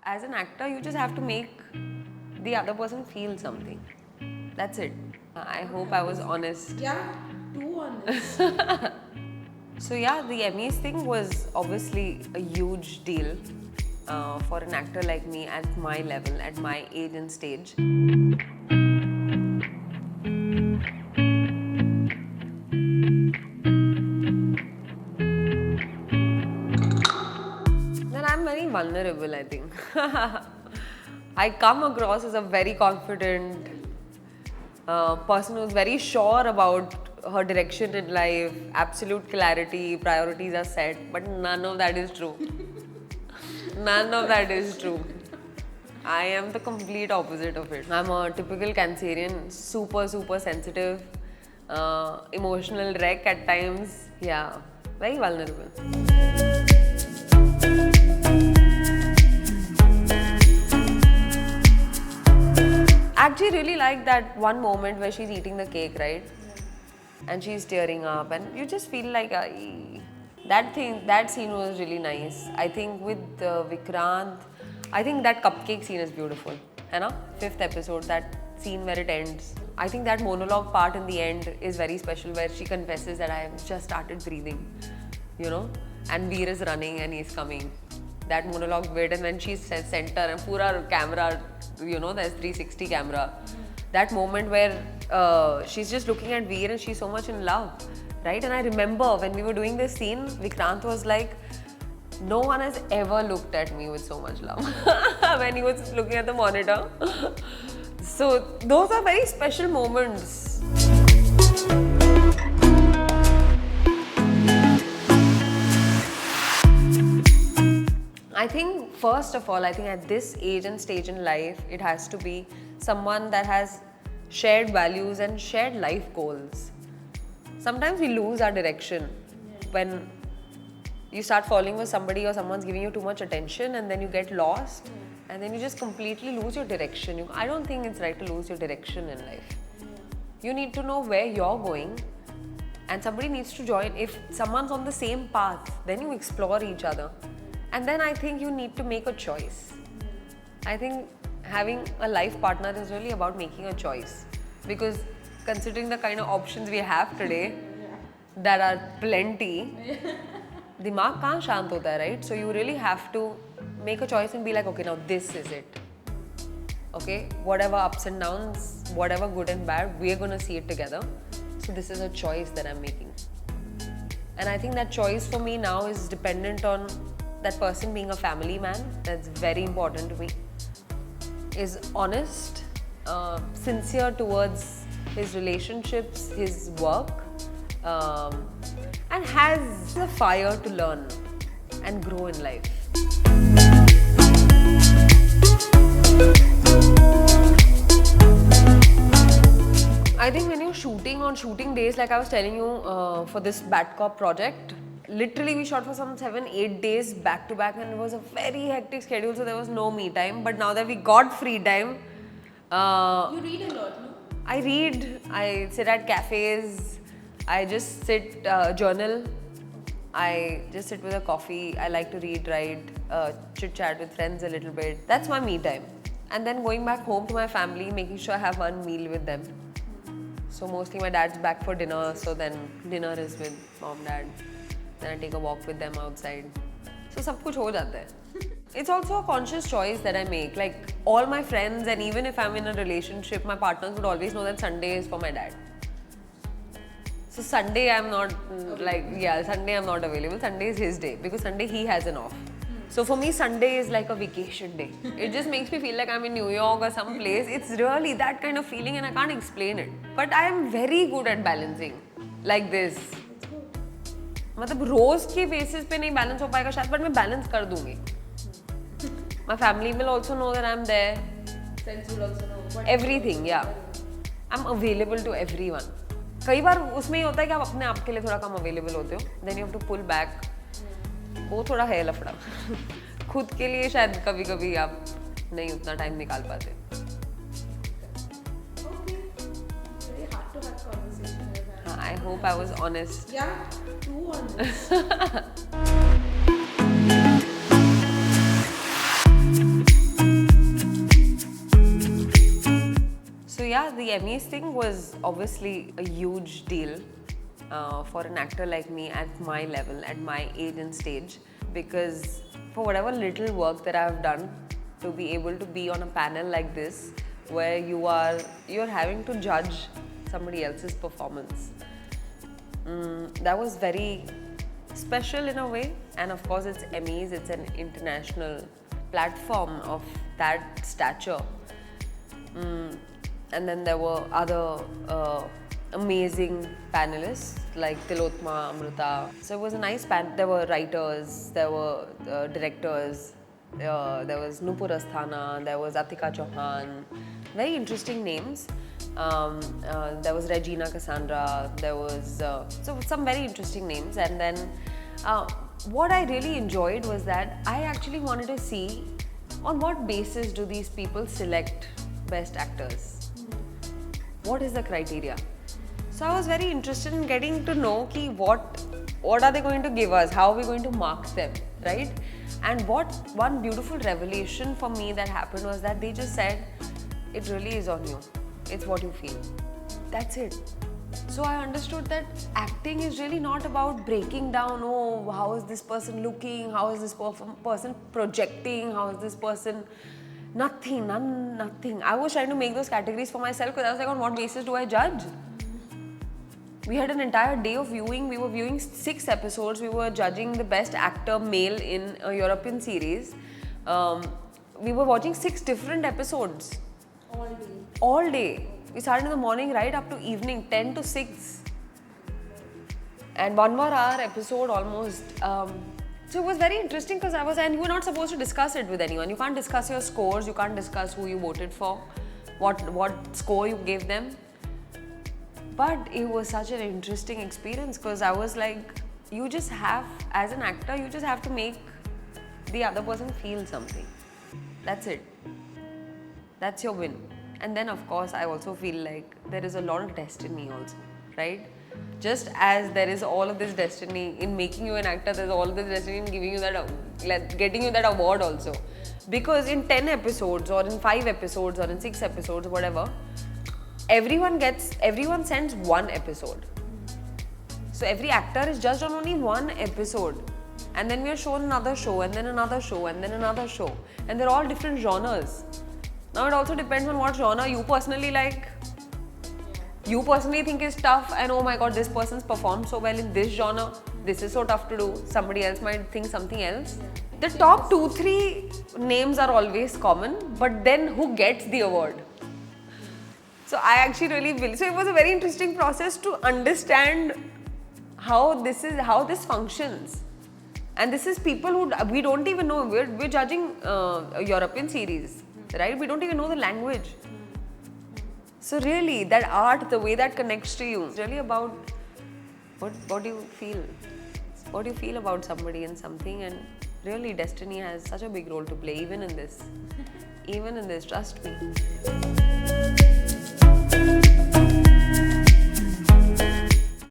as an actor, you just have to make the other person feel something. That's it. I hope I was honest. Yeah, too honest. So yeah, the Emmys thing was obviously a huge deal for an actor like me at my level, at my age and stage. Then I'm very vulnerable, I think. I come across as a very confident person who's very sure about her direction in life, absolute clarity, priorities are set, but none of that is true. None of that is true. I am the complete opposite of it. I'm a typical Cancerian, super, super sensitive, emotional wreck at times. Yeah, very vulnerable. Actually, really like that one moment where she's eating the cake, right? And she's tearing up, and you just feel like that scene was really nice. I think with Vikrant, I think that cupcake scene is beautiful. You know, 5th episode, that scene where it ends. I think that monologue part in the end is very special, where she confesses that I have just started breathing, you know, and Veer is running and he's coming. That monologue bit, and when she's center and pura camera, you know, there's 360 camera. That moment where she's just looking at Veer and she's so much in love, right? And I remember when we were doing this scene, Vikrant was like, no one has ever looked at me with so much love when he was looking at the monitor. So those are very special moments. I think, first of all, I think at this age and stage in life, it has to be someone that has shared values and shared life goals. Sometimes we lose our direction when you start falling for somebody or someone's giving you too much attention, and then you get lost and then you just completely lose your direction. I don't think it's right to lose your direction in life. You need to know where you're going, and somebody needs to join. If someone's on the same path, then you explore each other. And then I think you need to make a choice. I think having a life partner is really about making a choice. Because considering the kind of options we have today, there are plenty, dimag kahan shant hota hai, right? So you really have to make a choice and be like, okay, now this is it. Okay, whatever ups and downs, whatever good and bad, we're gonna see it together. So this is a choice that I'm making. And I think that choice for me now is dependent on that person being a family man. That's very important to me. Is honest, sincere towards his relationships, his work, and has the fire to learn and grow in life. I think when you're shooting on shooting days, like I was telling you for this Bad Cop project, literally we shot for some 7-8 days back to back, and it was a very hectic schedule, so there was no me time. But now that we got free time, You read a lot, no? I read, I sit at cafes, I just sit, journal, I just sit with a coffee. I like to read, write, chit chat with friends a little bit. That's my me time. And then going back home to my family, making sure I have one meal with them. So mostly my dad's back for dinner, so then dinner is with mom, dad. Then I take a walk with them outside. So sab kuch ho jata hai. It's also a conscious choice that I make. Like all my friends, and even if I'm in a relationship, my partners would always know that Sunday is for my dad. So Sunday I'm not Sunday I'm not available. Sunday is his day because Sunday he has an off. So for me, Sunday is like a vacation day. It just makes me feel like I'm in New York or some place. It's really that kind of feeling and I can't explain it. But I am very good at balancing like this. मतलब रोज के basis पे नहीं balance हो पाएगा शायद, but मैं balance कर दूंगी. My family will also know that I'm there. Friends will also know. Everything, yeah. I'm available to everyone. कई बार उसमें ये होता है कि आप अपने आप के लिए थोड़ा कम available होते हो. Then you have to pull back. वो थोड़ा है लफड़ा. खुद के लिए शायद कभी-कभी आप नहीं उतना टाइम निकाल पाते. Okay. Very hard to have conversation with that. I hope I was honest. Yeah, too honest. the Emmys thing was obviously a huge deal for an actor like me at my level, at my age and stage, because for whatever little work that I've done, to be able to be on a panel like this, where you're having to judge somebody else's performance, that was very special in a way. And of course, it's Emmys, it's an international platform of that stature. And then there were other amazing panelists like Tilotma, Amrita. So it was a nice panel. There were writers, there were directors, there was Nupur Asthana, there was Atika Chauhan. Very interesting names. There was Regina Cassandra, there was so some very interesting names. And then what I really enjoyed was that I actually wanted to see on what basis do these people select best actors? What is the criteria? So I was very interested in getting to know ki what are they going to give us? How are we going to mark them, right? And one beautiful revelation for me that happened was that they just said, it really is on you. It's what you feel. That's it. So I understood that acting is really not about breaking down, oh, how is this person looking? How is this person projecting? How is this person... Nothing. I was trying to make those categories for myself because I was like, on what basis do I judge? We had an entire day of viewing. We were viewing 6 episodes. We were judging the best actor male in a European series. We were watching 6 different episodes. All day. We started in the morning right up to evening, 10 to 6. And 1 more hour episode almost. So it was very interesting because and you were not supposed to discuss it with anyone. You can't discuss your scores, you can't discuss who you voted for, what score you gave them. But it was such an interesting experience because I was like, you just have, as an actor, you just have to make the other person feel something. That's it. That's your win. And then of course, I also feel like there is a lot of destiny also, right? Just as there is all of this destiny in making you an actor, there's all of this destiny in giving you that, getting you that award also. Because in 10 episodes or in 5 episodes or in 6 episodes, whatever, everyone sends 1 episode. So every actor is judged on only 1 episode. And then we are shown another show and then another show and then another show. And they're all different genres. Now it also depends on what genre you personally like. You personally think is tough and oh my god, this person's performed so well in this genre, this is so tough to do. Somebody else might think something else. The top 2-3 names are always common, but then who gets the award? So I actually really believe, so it was a very interesting process to understand how this functions. And this is people who we don't even know. We're judging a European series, right? We don't even know the language. So really, that art, the way that connects to you, is really about what do you feel? What do you feel about somebody and something? And really, destiny has such a big role to play, even in this. Even in this, trust me.